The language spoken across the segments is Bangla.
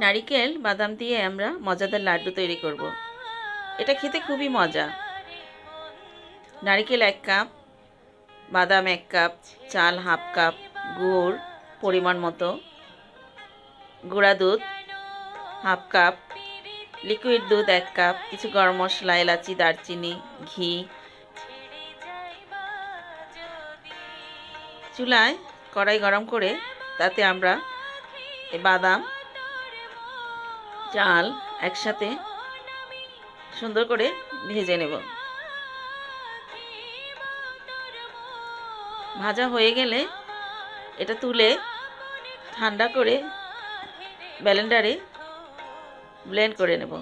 নারিকেল বাদাম দিয়ে আমরা মজাদার লাড্ডু তৈরি করব। এটা খেতে খুবই মজা। নারিকেল 1 কাপ, বাদাম 1 কাপ, চাল হাফ কাপ, গুড় পরিমাণ মতো, গুঁড়া দুধ হাফ কাপ, লিকুইড দুধ 1 কাপ, কিছু গরম মশলা, এলাচি, দারচিনি, ঘি। চুলায় কড়াই গরম করে তাতে আমরা এই বাদাম চাল একসাথে সুন্দর করে ভেজে নেব। ভাজা হয়ে গেলে এটা তুলে ঠান্ডা করে ব্লেন্ডারে ব্লেন্ড করে নেব।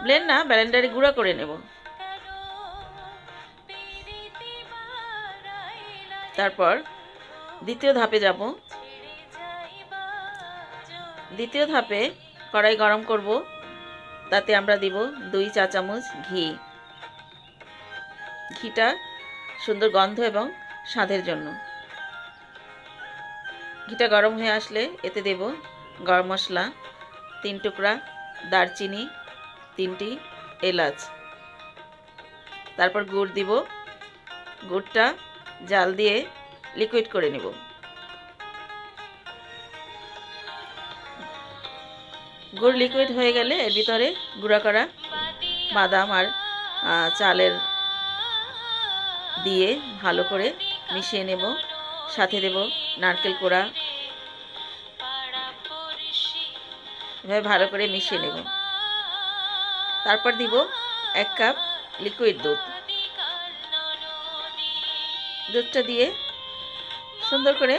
ব্লেন্ড না, ব্লেন্ডারে গুঁড়া করে নেব। তারপর দ্বিতীয় ধাপে যাব। দ্বিতীয় ধাপে কড়াই গরম করব, তাতে আমরা দিব 2 চা চামচ ঘি। ঘিটা সুন্দর গন্ধ এবং স্বাদের জন্য। ঘিটা গরম হয়ে আসলে এতে দেব গরম মশলা 3 টুকরা, দারচিনি 3টি, এলাচ। তারপর গুড় দিব। গুড়টা জাল দিয়ে লিকুইড করে নেব। গুড় লিকুইড হয়ে গেলে এর ভিতরে গুঁড়া করা বাদাম আর চালের দিয়ে ভালো করে মিশিয়ে নেব। সাথে দেব নারকেল কোড়া। এভাবে ভালো করে মিশিয়ে নেব। তারপর দিব 1 কাপ লিকুইড দুধ। দুধটা দিয়ে সুন্দর করে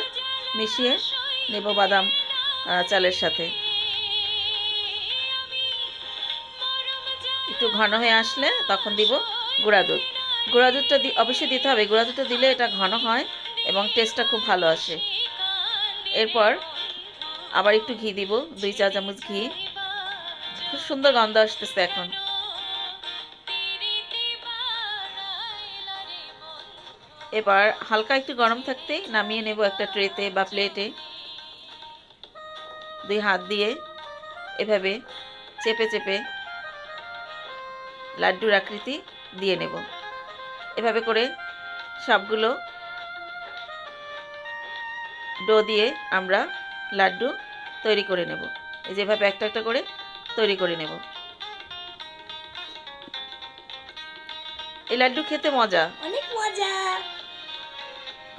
মিশিয়ে নেব বাদাম চালের সাথে। একটু ঘন হয়ে আসলে তখন দিব গুঁড়া দুধ। গুঁড়া দুধটা অবশ্যই দিতে হবে। গুঁড়া দুধটা দিলে এটা ঘন হয় এবং টেস্টটা খুব ভালো আসে। এরপর আবার একটু ঘি দিব, 2 চা চামচ ঘি। খুব সুন্দর গন্ধ আসতেছে এখন। এবার হালকা একটু গরম থাকতেই নামিয়ে নেব একটা ট্রেতে বা প্লেটে। 2 হাত দিয়ে এভাবে চেপে চেপে লাড্ডুর আকৃতি দিয়ে নেব। এভাবে করে সবগুলো ডো দিয়ে আমরা লাড্ডু তৈরি করে নেব। এই যেভাবে একটা একটা করে তৈরি করে নেব। এই লাড্ডু খেতে মজা, অনেক মজা,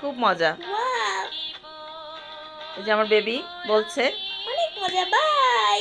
খুব মজা। ওয়াও, এই যে আমার বেবি বলছে অনেক মজা। বাই।